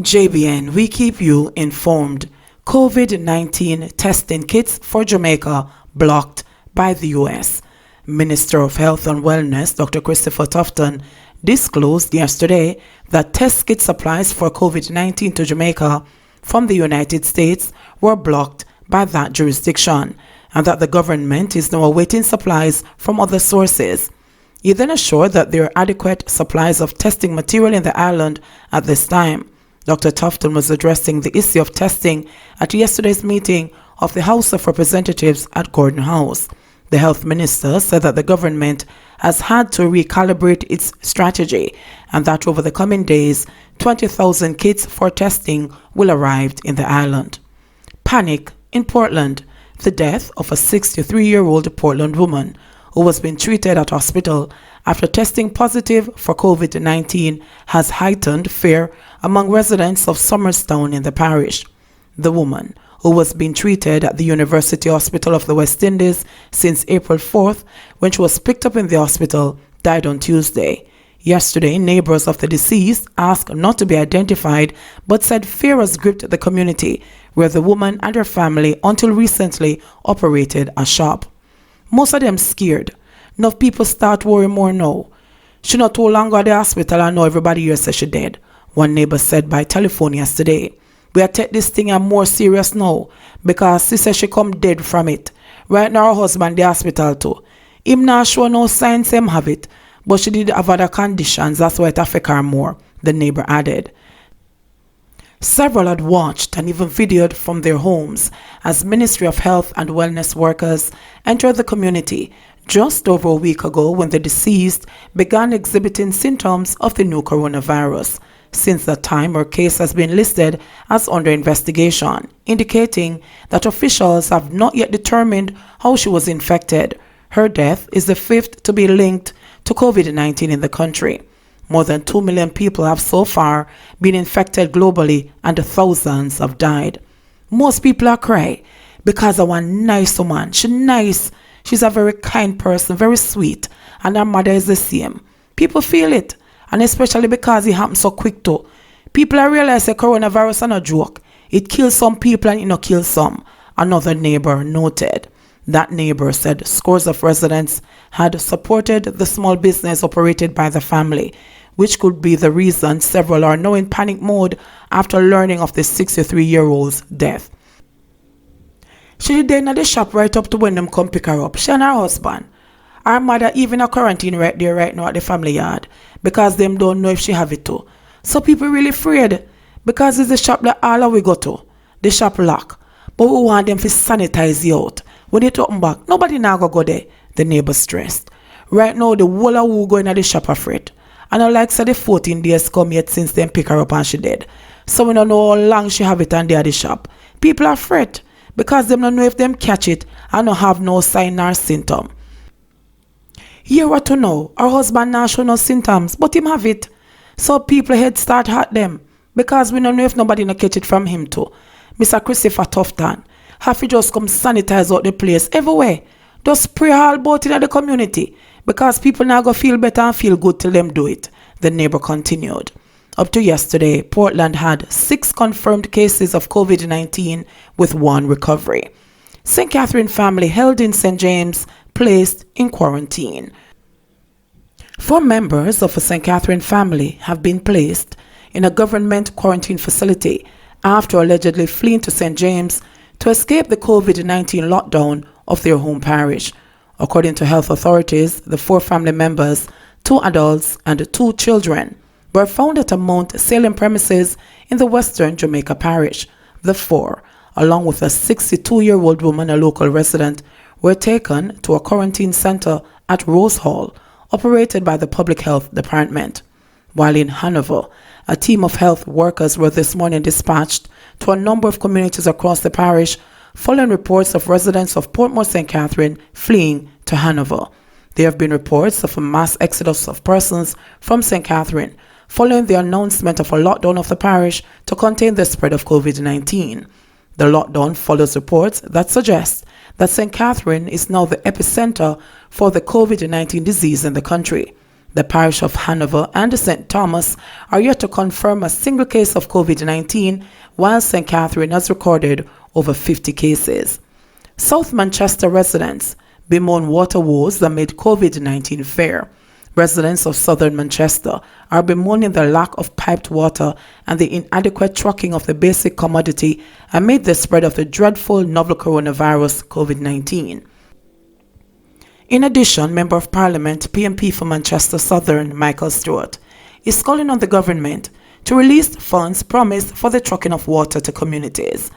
JBN, we keep you informed. COVID-19 testing kits for Jamaica blocked by the U.S. Minister of Health and Wellness, Dr. Christopher Tufton, disclosed yesterday that test kit supplies for COVID-19 to Jamaica from the United States were blocked by that jurisdiction, and that the government is now awaiting supplies from other sources. He then assured that there are adequate supplies of testing material in the island at this time. Dr. Tufton was addressing the issue of testing at yesterday's meeting of the House of Representatives at Gordon House. The health minister said that the government has had to recalibrate its strategy and that over the coming days, 20,000 kits for testing will arrive in the island. Panic in Portland. The death of a 63-year-old Portland woman who was being treated at hospital after testing positive for COVID-19 has heightened fear among residents of Somerstown in the parish. The woman, who was being treated at the University Hospital of the West Indies since April 4th, when she was picked up in the hospital, died on Tuesday. Yesterday, neighbors of the deceased asked not to be identified but said fear has gripped the community, where the woman and her family until recently operated a shop. Most of them scared. Enough people start worrying more now. She not too long at the hospital and now everybody here says she dead, one neighbor said by telephone yesterday. We are take this thing more serious now because she says she come dead from it. Right now her husband the hospital too. Him not show no signs him have it, but she did have other conditions, that's why it affect her more, the neighbor added. Several had watched and even videoed from their homes as Ministry of Health and Wellness workers entered the community just over a week ago when the deceased began exhibiting symptoms of the new coronavirus. Since that time, her case has been listed as under investigation, indicating that officials have not yet determined how she was infected. Her death is the fifth to be linked to COVID-19 in the country. More than 2 million people have so far been infected globally and thousands have died. Most people are crying because of one nice woman. She's nice. She's a very kind person, very sweet. And her mother is the same. People feel it. And especially because it happens so quick too. People are realize the coronavirus is not a joke. It kills some people and it not kills some. Another neighbor noted. That neighbor said scores of residents had supported the small business operated by the family, which could be the reason several are now in panic mode after learning of the 63-year-old's death. She did there in the shop right up to when them come pick her up. She and her husband. Her mother even a quarantine right there right now at the family yard because them don't know if she have it too. So people really afraid because it's the shop that all we go to. The shop lock. But we want them to sanitize you out. When they open back, nobody now go there, the neighbor stressed. Right now, the whole of who going at the shop afraid. And I like said the 14 days come yet since them pick her up and she dead. So we don't know how long she have it and they at the shop. People are afraid because them don't know if them catch it and don't have no sign or symptom. Here what to know, her husband now show no symptoms, but him have it. So people head start hurt them because we don't know if nobody no catch it from him too. Mr. Christopher Tufton have to just come sanitize out the place everywhere. Just spray all about it in the community because people now go feel better and feel good till them do it, the neighbor continued. Up to yesterday, Portland had 6 confirmed cases of COVID-19 with 1 recovery. St. Catherine family held in St. James placed in quarantine. 4 members of a St. Catherine family have been placed in a government quarantine facility after allegedly fleeing to St. James to escape the COVID-19 lockdown of their home parish. According to health authorities, the 4 family members, 2 adults and 2 children, were found at a Mount Salem premises in the western Jamaica parish. The 4, along with a 62-year-old woman, a local resident, were taken to a quarantine center at Rose Hall, operated by the Public Health Department. While in Hanover, a team of health workers were this morning dispatched to a number of communities across the parish following reports of residents of Portmore St. Catherine fleeing to Hanover. There have been reports of a mass exodus of persons from St. Catherine following the announcement of a lockdown of the parish to contain the spread of COVID-19. The lockdown follows reports that suggest that St. Catherine is now the epicenter for the COVID-19 disease in the country. The parish of Hanover and St. Thomas are yet to confirm a single case of COVID-19, while St. Catherine has recorded over 50 cases. South Manchester residents bemoan water woes amid COVID-19 fear. Residents of southern Manchester are bemoaning the lack of piped water and the inadequate trucking of the basic commodity amid the spread of the dreadful novel coronavirus COVID-19. In addition, Member of Parliament PMP for Manchester Southern Michael Stewart is calling on the government to release funds promised for the trucking of water to communities.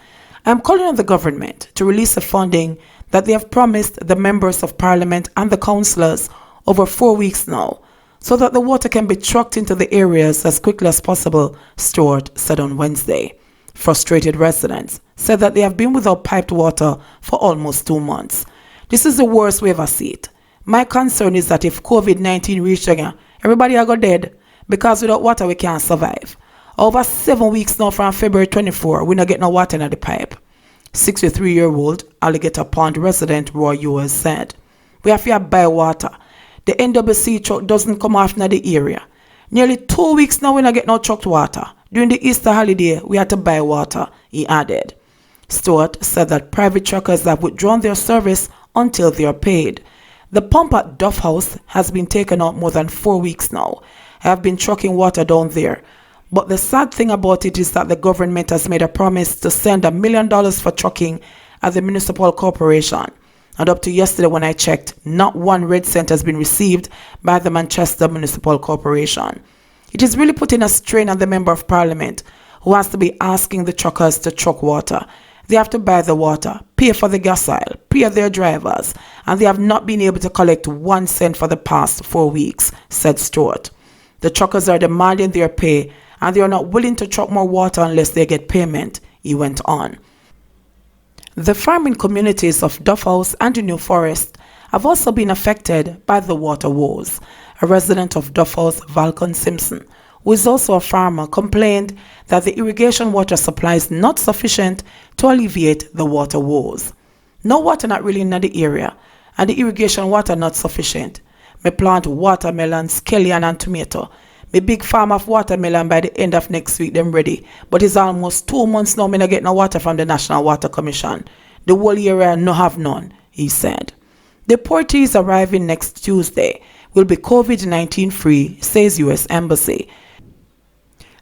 I am calling on the government to release the funding that they have promised the members of Parliament and the councillors over 4 weeks now, so that the water can be trucked into the areas as quickly as possible, Stewart said on Wednesday. Frustrated residents said that they have been without piped water for almost 2 months. This is the worst we ever see it. My concern is that if COVID-19 reaches again, everybody are go dead, because without water we can't survive. Over 7 weeks now from February 24, we not get no water in the pipe. 63-year-old Alligator Pond resident Roy Ewers said, "We have to buy water. The NWC truck doesn't come off in the area. Nearly 2 weeks now we not get no trucked water. During the Easter holiday, we had to buy water," he added. Stewart said that private truckers have withdrawn their service until they are paid. The pump at Duff House has been taken out more than 4 weeks now. I have been trucking water down there. But the sad thing about it is that the government has made a promise to send $1 million for trucking at the municipal corporation. And up to yesterday when I checked, not one red cent has been received by the Manchester Municipal Corporation. It is really putting a strain on the Member of Parliament, who has to be asking the truckers to truck water. They have to buy the water, pay for the gas oil, pay their drivers, and they have not been able to collect 1 cent for the past 4 weeks, said Stewart. The truckers are demanding their pay, and they are not willing to truck more water unless they get payment, he went on. The farming communities of Duff House and New Forest have also been affected by the water woes. A resident of Duff House, Valcon Simpson, who is also a farmer, complained that the irrigation water supply is not sufficient to alleviate the water woes. No water not really in the area, and the irrigation water not sufficient. Me plant watermelon, scallion and tomato. Me big farm of watermelon by the end of next week them ready, but it's almost 2 months now me not get no water from the National Water Commission. The whole area no have none, he said. Deportees arriving next Tuesday will be COVID-19 free, says U.S. Embassy.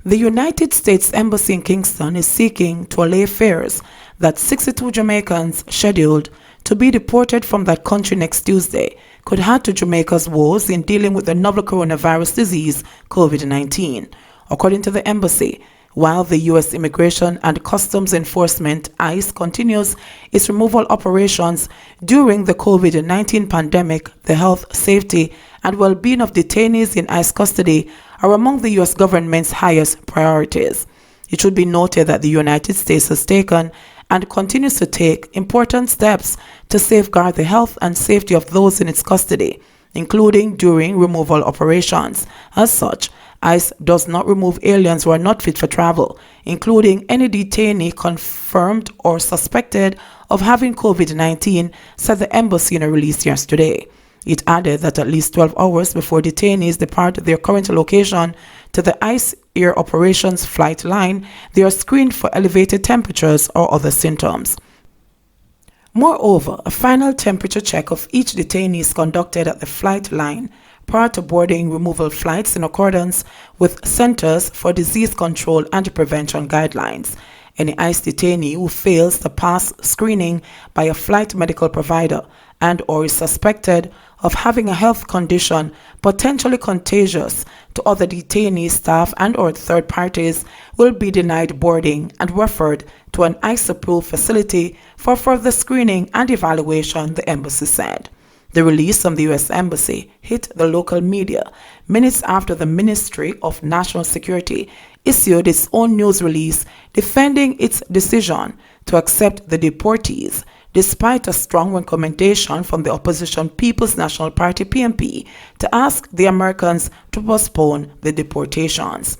The United States Embassy in Kingston is seeking to allay fears that 62 Jamaicans scheduled to be deported from that country next Tuesday could add to Jamaica's woes in dealing with the novel coronavirus disease, COVID-19. According to the embassy, while the U.S. Immigration and Customs Enforcement, ICE, continues its removal operations during the COVID-19 pandemic, the health, safety, and well-being of detainees in ICE custody are among the U.S. government's highest priorities. It should be noted that the United States has taken and continues to take important steps to safeguard the health and safety of those in its custody, including during removal operations. As such, ICE does not remove aliens who are not fit for travel, including any detainee confirmed or suspected of having COVID-19, said the embassy in a release yesterday. It added that at least 12 hours before detainees depart their current location to the ICE Air Operations flight line, they are screened for elevated temperatures or other symptoms. Moreover, a final temperature check of each detainee is conducted at the flight line prior to boarding removal flights in accordance with Centers for Disease Control and Prevention guidelines. Any ICE detainee who fails to pass screening by a flight medical provider and or is suspected of having a health condition potentially contagious to other detainees, staff, and or third parties will be denied boarding and referred to an ICE-approved facility for further screening and evaluation, the embassy said. The release from the U.S. Embassy hit the local media minutes after the Ministry of National Security issued its own news release defending its decision to accept the deportees, despite a strong recommendation from the opposition People's National Party PNP to ask the Americans to postpone the deportations.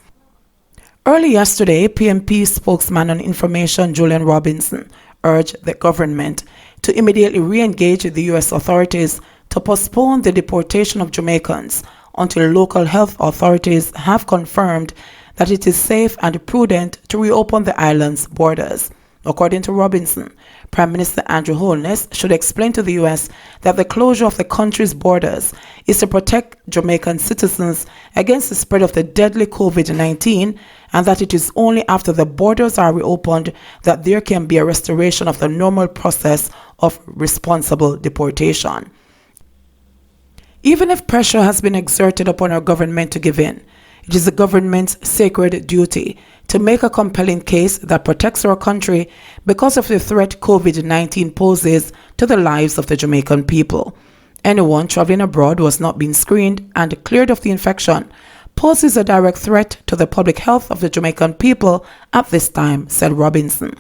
Early yesterday, PNP spokesman on information Julian Robinson urged the government to immediately re-engage the U.S. authorities to postpone the deportation of Jamaicans until local health authorities have confirmed that it is safe and prudent to reopen the island's borders. According to Robinson, Prime Minister Andrew Holness should explain to the U.S. that the closure of the country's borders is to protect Jamaican citizens against the spread of the deadly COVID-19, and that it is only after the borders are reopened that there can be a restoration of the normal process of responsible deportation. Even if pressure has been exerted upon our government to give in, it is the government's sacred duty to make a compelling case that protects our country because of the threat COVID-19 poses to the lives of the Jamaican people. Anyone traveling abroad who has not been screened and cleared of the infection poses a direct threat to the public health of the Jamaican people at this time, said Robinson.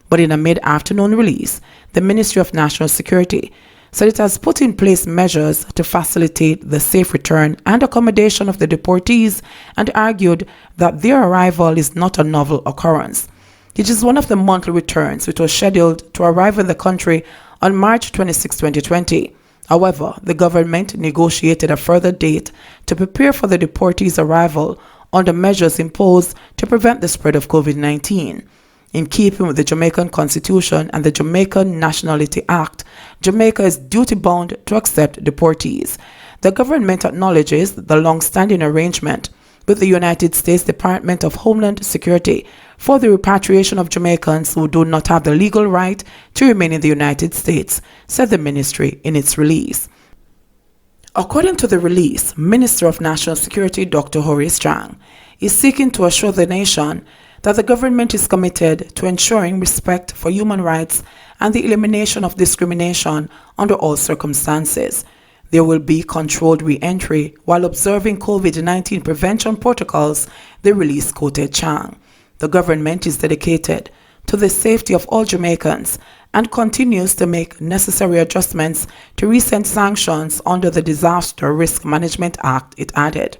But in a mid-afternoon release, the Ministry of National Security said it has put in place measures to facilitate the safe return and accommodation of the deportees and argued that their arrival is not a novel occurrence. It is one of the monthly returns which was scheduled to arrive in the country on March 26, 2020. However, the government negotiated a further date to prepare for the deportees' arrival under measures imposed to prevent the spread of COVID-19. In keeping with the Jamaican Constitution and the Jamaican Nationality Act, Jamaica is duty-bound to accept deportees. The government acknowledges the long-standing arrangement with the United States Department of Homeland Security for the repatriation of Jamaicans who do not have the legal right to remain in the United States, said the ministry in its release. According to the release, Minister of National Security Dr. Horace Chang is seeking to assure the nation that the government is committed to ensuring respect for human rights and the elimination of discrimination under all circumstances. There will be controlled re-entry while observing COVID-19 prevention protocols, the release quoted Chang. The government is dedicated to the safety of all Jamaicans and continues to make necessary adjustments to recent sanctions under the Disaster Risk Management Act, it added.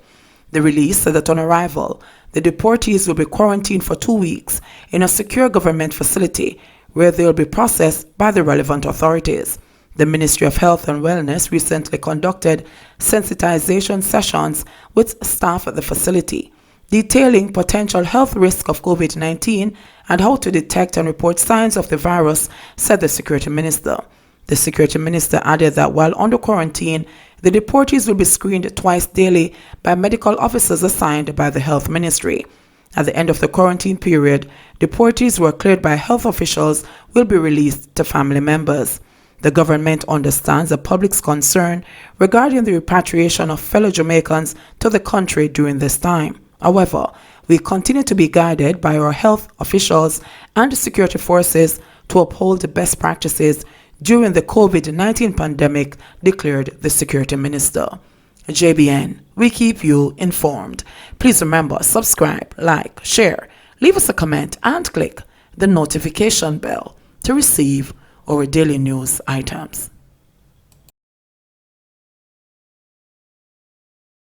The release said that on arrival, the deportees will be quarantined for 2 weeks in a secure government facility where they will be processed by the relevant authorities. The Ministry of Health and Wellness recently conducted sensitization sessions with staff at the facility, detailing potential health risks of COVID-19 and how to detect and report signs of the virus, said the Security Minister. The Security Minister added that while under quarantine, the deportees will be screened twice daily by medical officers assigned by the Health Ministry. At the end of the quarantine period, deportees who are cleared by health officials will be released to family members. The government understands the public's concern regarding the repatriation of fellow Jamaicans to the country during this time. However, we continue to be guided by our health officials and security forces to uphold the best practices during the COVID-19 pandemic, declared the Security Minister. JBN, we keep you informed. Please remember, subscribe, like, share, leave us a comment, and click the notification bell to receive our daily news items.